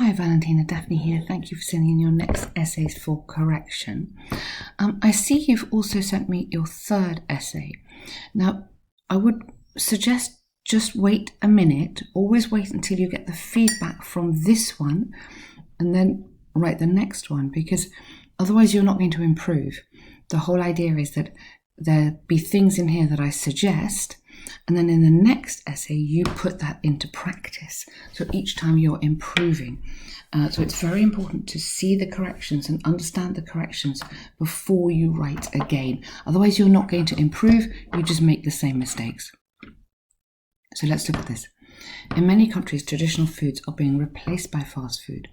Hi Valentina, Daphne here. Thank you for sending in your next essays for correction. I see you've also sent me your third essay. Now, I would suggest just wait a minute. Always wait until you get the feedback from this one and then write the next one, because otherwise you're not going to improve. The whole idea is that there be things in here that I suggest, and then in the next essay you put that into practice. So each time you're improving. So it's very important to see the corrections and understand the corrections before you write again. Otherwise you're not going to improve, you just make the same mistakes. So let's look at this. In many countries, traditional foods are being replaced by fast food.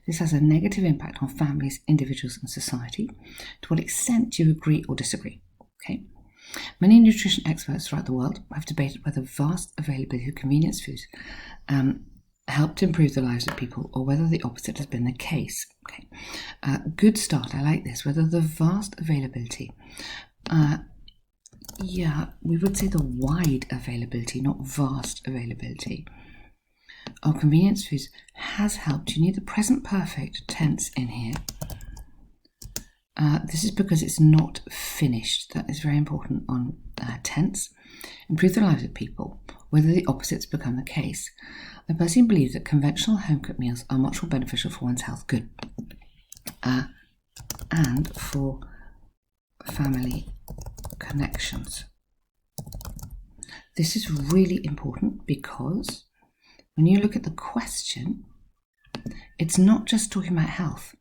This has a negative impact on families, individuals and society. To what extent do you agree or disagree? Okay. Many nutrition experts throughout the world have debated whether vast availability of convenience foods help to improve the lives of people, or whether the opposite has been the case. Okay. Good start, I like this. Whether the vast availability, we would say the wide availability, not vast availability, of convenience foods has helped. You need the present perfect tense in here. This is because it's not finished. That is very important on tense. Improve the lives of people, whether the opposites become the case. I personally believe that conventional home-cooked meals are much more beneficial for one's health. Good. And for family connections. This is really important because when you look at the question, it's not just talking about health.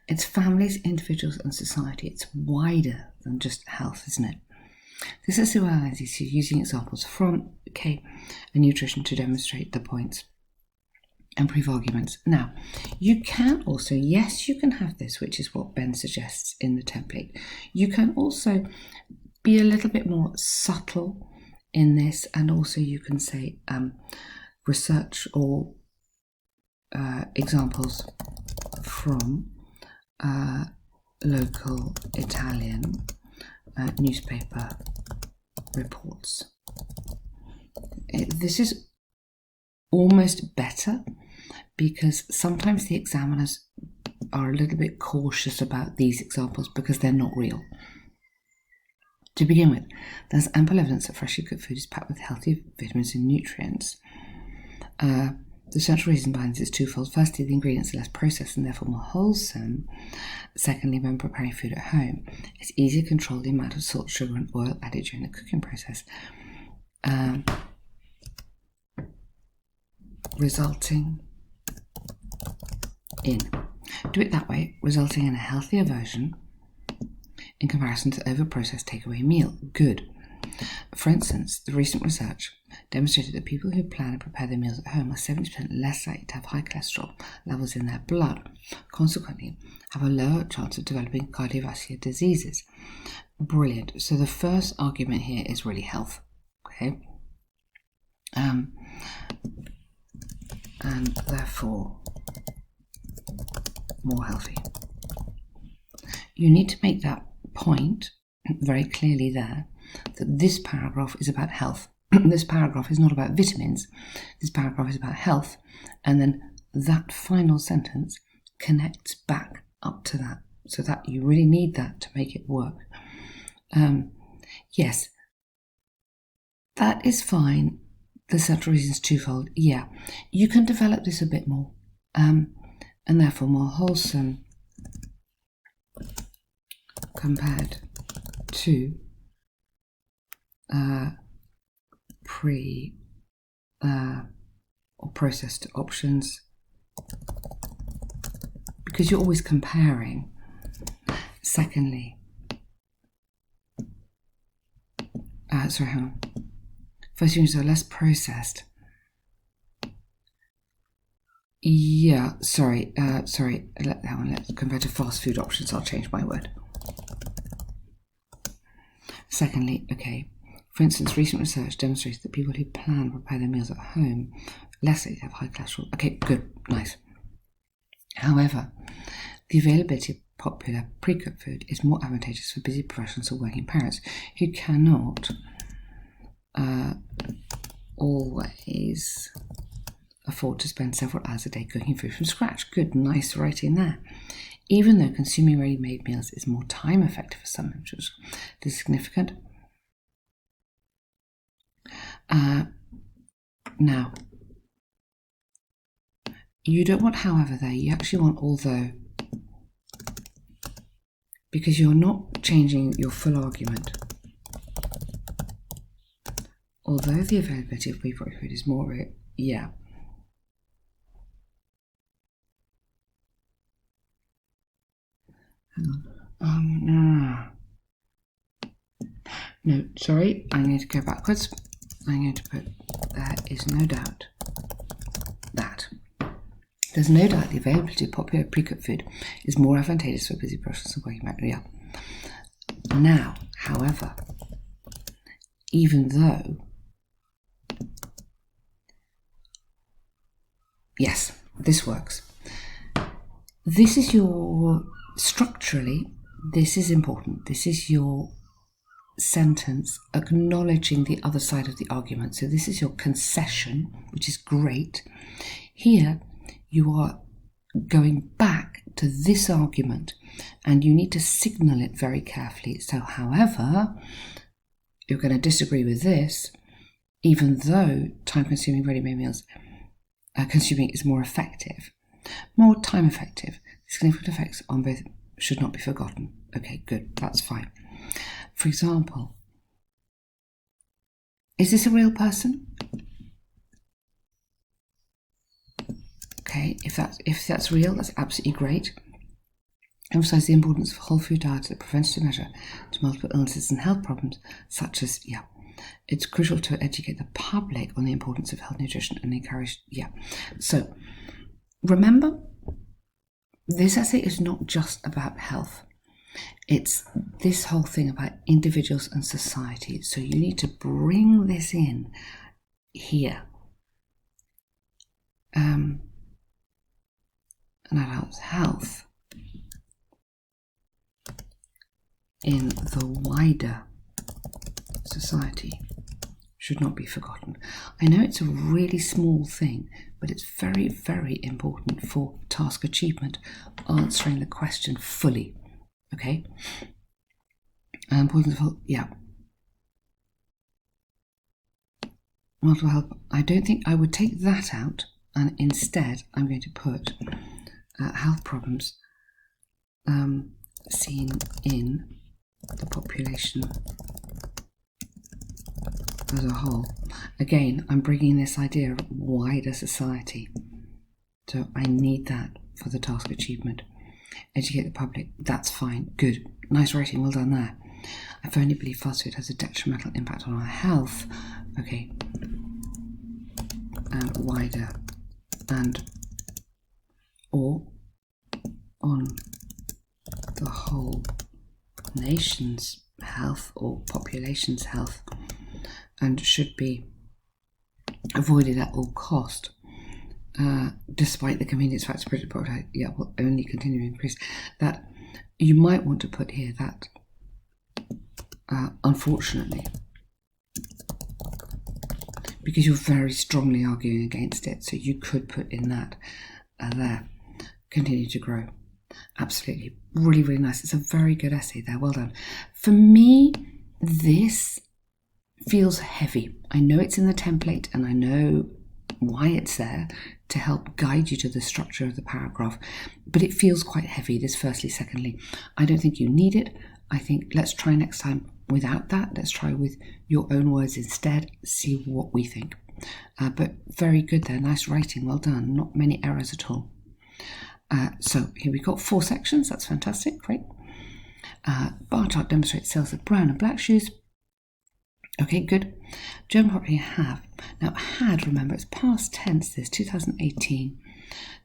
It's families, individuals and society. It's wider than just health, isn't it? This is why you're using examples from nutrition to demonstrate the points and prove arguments. Now, you can also, yes, you can have this, which is what Ben suggests in the template. You can also be a little bit more subtle in this, and also you can say research or examples from local Italian newspaper reports. This is almost better because sometimes the examiners are a little bit cautious about these examples because they're not real. To begin with, there's ample evidence that freshly cooked food is packed with healthy vitamins and nutrients. The central reason behind this is twofold. Firstly, the ingredients are less processed and therefore more wholesome. Secondly, when preparing food at home, it's easier to control the amount of salt, sugar and oil added during the cooking process, resulting in a healthier version in comparison to the over-processed takeaway meal. Good. For instance, the recent research demonstrated that people who plan and prepare their meals at home are 70% less likely to have high cholesterol levels in their blood, consequently have a lower chance of developing cardiovascular diseases. Brilliant. So the first argument here is really health. Okay. And therefore more healthy. You need to make that point very clearly there, that this paragraph is about health. This paragraph is not about vitamins. This paragraph is about health. And then that final sentence connects back up to that. So that you really need that to make it work. Yes, that is fine. The central reason is twofold. Yeah, you can develop this a bit more. And therefore more wholesome compared to pre or processed options, because you're always comparing. Secondly, first units are less processed. Let's compare to fast food options. I'll change my word. Secondly, for instance, recent research demonstrates that people who plan and prepare their meals at home less likely to have high cholesterol. Okay, good, nice. However, the availability of popular pre-cooked food is more advantageous for busy professionals or working parents who cannot always afford to spend several hours a day cooking food from scratch. Good, nice writing there. Even though consuming ready-made meals is more time effective for some individuals, this is significant. Now, you don't want however there, you actually want although, because you're not changing your full argument. Although the availability of pre-prepared food is more, yeah. No, sorry, I'm going to go backwards. I'm going to put, there is no doubt that. There's no doubt the availability of popular pre-cooked food is more advantageous for busy professionals and working back. Yeah. Now, however, even though, yes, this works. This is your, structurally, this is important. This is your sentence acknowledging the other side of the argument. So this is your concession, which is great. Here, you are going back to this argument and you need to signal it very carefully. So, however, you're going to disagree with this, even though time-consuming ready-made meals consuming is more effective, more time effective. Significant effects on both should not be forgotten. Okay, good, that's fine. For example, is this a real person? Okay, if that's real, that's absolutely great. Emphasize the importance of whole food diets as a preventative measure to multiple illnesses and health problems, such as, yeah. It's crucial to educate the public on the importance of healthy nutrition and encourage, yeah. So, remember, this essay is not just about health. It's this whole thing about individuals and society. So you need to bring this in here. An adult's health in the wider society should not be forgotten. I know it's a really small thing, but it's very, very important for task achievement, answering the question fully. Okay? Importance of, yeah. Multiple health. I don't think I would take that out, and instead I'm going to put health problems seen in the population as a whole. Again, I'm bringing this idea of wider society. So I need that for the task achievement. Educate the public, that's fine, good, nice writing, well done there. I firmly believe fast food has a detrimental impact on our health. Okay, and wider, and or on the whole nation's health or population's health, and should be avoided at all cost. Despite the convenience factor, yeah, will only continue to increase. That you might want to put here that, unfortunately, because you're very strongly arguing against it, so you could put in that there, continue to grow. Absolutely, really, really nice. It's a very good essay there. Well done. For me, this feels heavy. I know it's in the template, and I know why it's there to help guide you to the structure of the paragraph, but it feels quite heavy, this firstly. Secondly, I don't think you need it. I think let's try next time without that. Let's try with your own words instead, see what we think. But very good there, nice writing, well done, not many errors at all. So here we've got 4 sections, that's fantastic, great. Bar chart demonstrates sales of brown and black shoes. Okay, good. German population have. Now, had, remember, it's past tense, this 2018.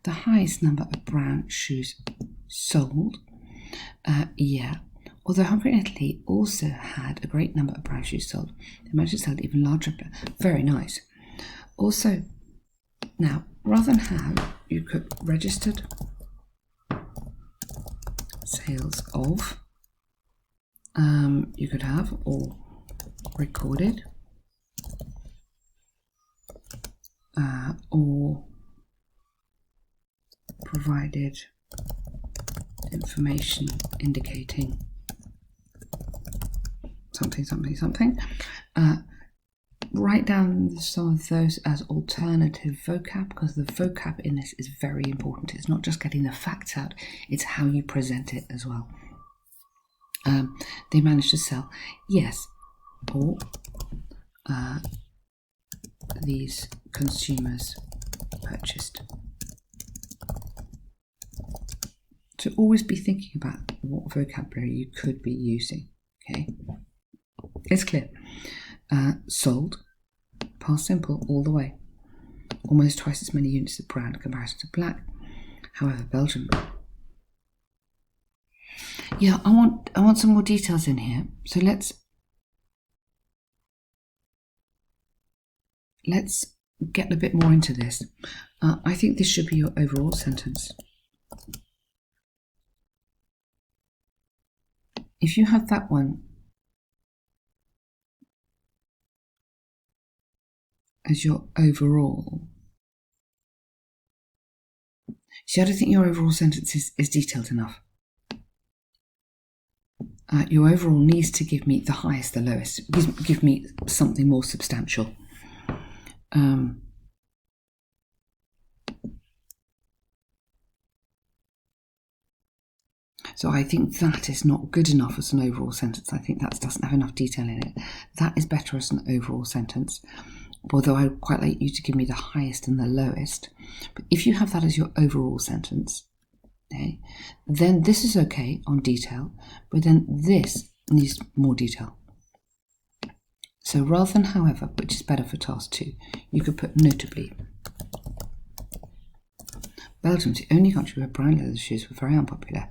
The highest number of brown shoes sold. Yeah. Although Hungary and Italy also had a great number of brown shoes sold, they managed to sell even larger. Very nice. Also, now, rather than have, you could registered sales of. You could have, or recorded, or provided information indicating something, something, something. Write down some of those as alternative vocab, because the vocab in this is very important. It's not just getting the facts out, it's how you present it as well. They managed to sell, yes, or these consumers purchased. So always be thinking about what vocabulary you could be using. Okay, it's clear. Sold, past simple all the way. Almost twice as many units of brown in comparison to black. However, Belgium. Yeah, I want some more details in here. So let's get a bit more into this. I think this should be your overall sentence. If you have that one as your overall, see, I don't think your overall sentence is detailed enough. Your overall needs to give me the highest, the lowest. Give me something more substantial. So I think that is not good enough as an overall sentence. I think that doesn't have enough detail in it. That is better as an overall sentence, although I would quite like you to give me the highest and the lowest. But if you have that as your overall sentence, okay, then this is okay on detail, but then this needs more detail. So rather than however, which is better for task 2, you could put notably. Belgium's the only country where brown leather shoes were very unpopular.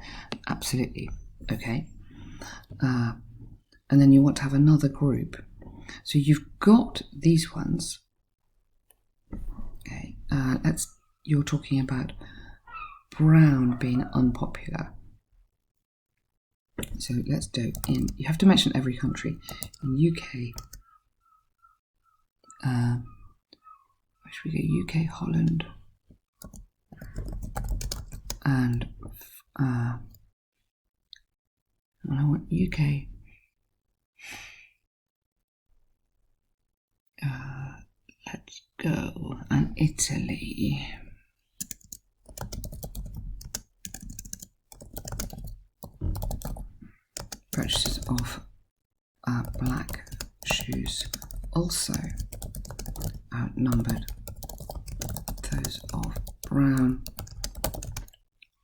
Absolutely. Okay. And then you want to have another group. So you've got these ones. Okay. You're talking about brown being unpopular. So let's do you have to mention every country. In UK, where should we go? UK, Holland, and I want UK. Let's go, and Italy. Purchases of black shoes also outnumbered those of brown,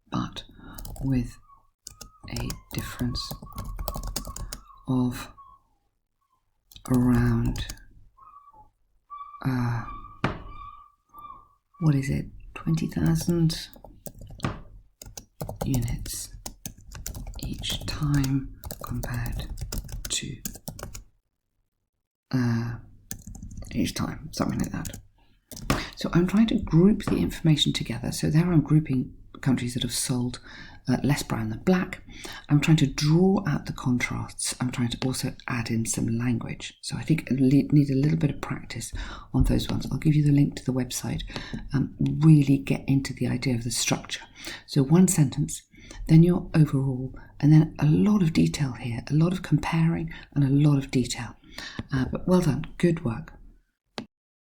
but with a difference of around 20,000 units each time compared to each time, something like that. So I'm trying to group the information together. So there I'm grouping countries that have sold less brown than black. I'm trying to draw out the contrasts. I'm trying to also add in some language. So I think I need a little bit of practice on those ones. I'll give you the link to the website and really get into the idea of the structure. So one sentence, then your overall, and then a lot of detail here, a lot of comparing and a lot of detail. But well done, good work.